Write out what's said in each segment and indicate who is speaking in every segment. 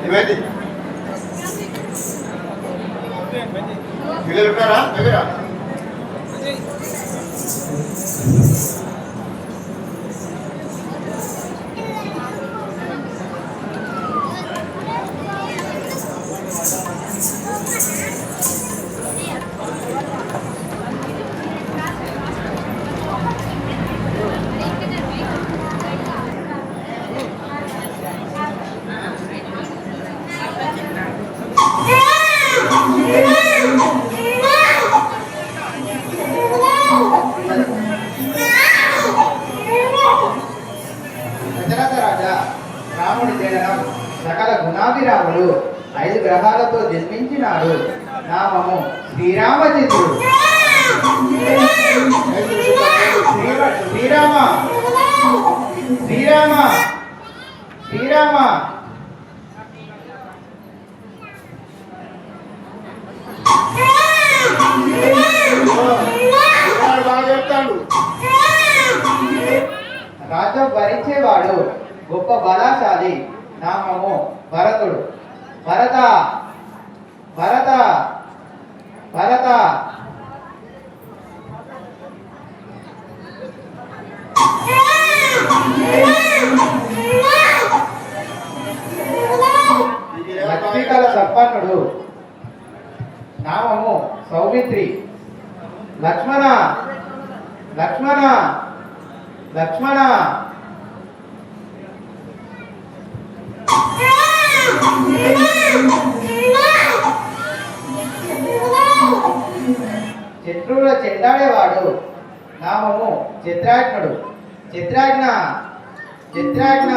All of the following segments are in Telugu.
Speaker 1: ఏమైంది పిల్లలు ఉన్నారా దగ్గర? రాముడి జననం సకల గుణాభిరాముడు 5 గ్రహాలతో జన్మించినాడు. నామము శ్రీరామచంద్రుడు. శ్రీరామ శ్రీరామ శ్రీరామ రాజ్యం భరించేవాడు, గొప్ప బలాశాలి. నామము భరతుడు. భరత భరత భరత లక్ష్మీకళ సంపన్నుడు. నామము సౌమిత్రి. లక్ష్మణ లక్ష్మణ లక్ష్మణ శత్రువుల చెండాడేవాడు. నామము చిత్రాజ్ఞుడు. చిత్రాజ్ఞ చిత్రాజ్ఞ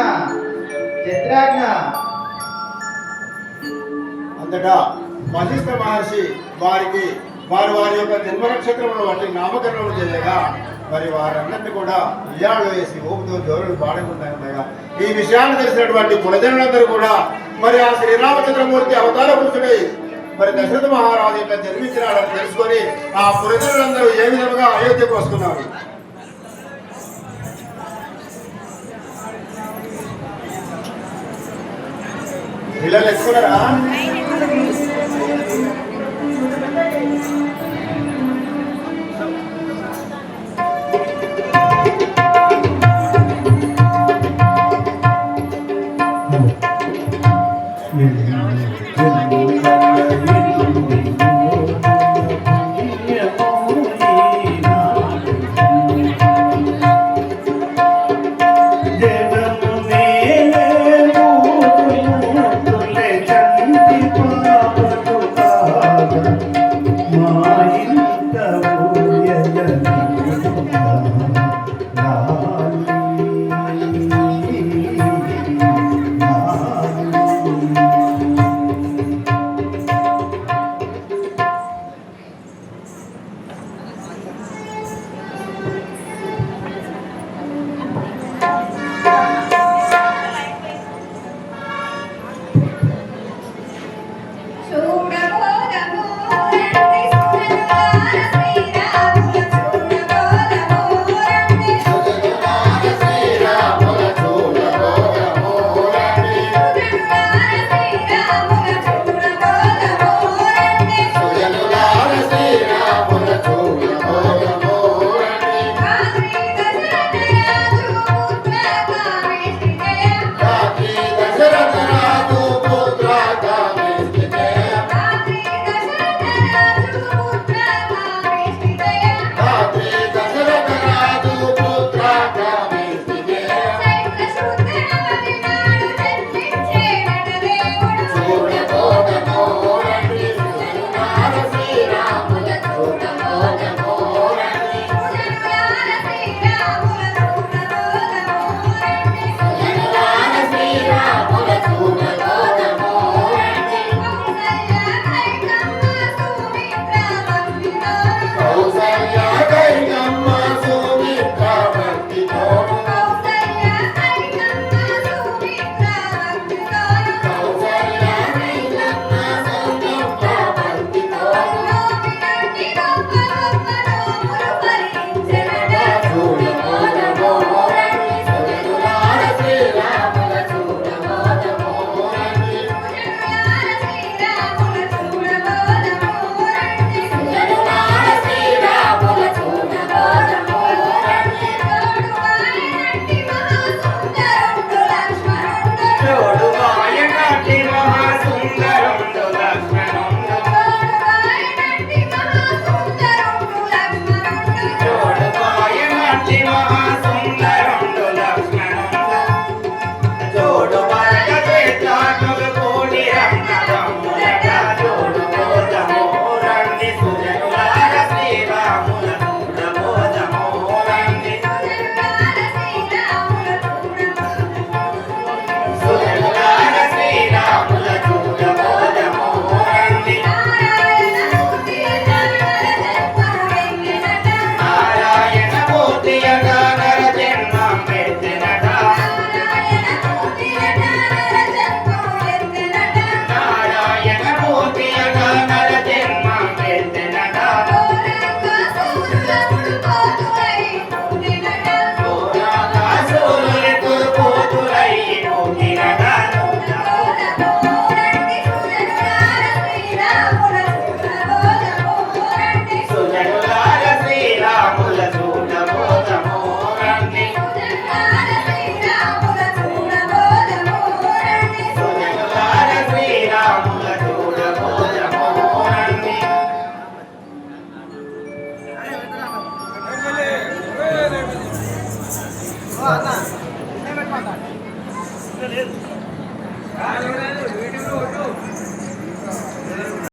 Speaker 1: చిత్రాజ్ఞ.
Speaker 2: అంతటా వశిష్ఠ మహర్షి వారి యొక్క జన్మ నక్షత్రములను బట్టి నామకరణం చేయగా మరి వారందరినీ కూడా ఉయ్యాళ్ళు వేసి ఊపుతూ జోరులు పాడుకుంటా ఉండగా ఈ విషయాన్ని తెలిసినటువంటి కులజనులందరూ కూడా మరి ఆ శ్రీరామచంద్రమూర్తి అవతార పురుషుడై మరి దశరథ మహారాజు ఇట్లా జన్మించినాడని తెలుసుకొని ఆ కులజనులందరూ ఏ విధంగా అయోధ్యకు వస్తున్నారు. పిల్లలు ఎక్కున్నారా?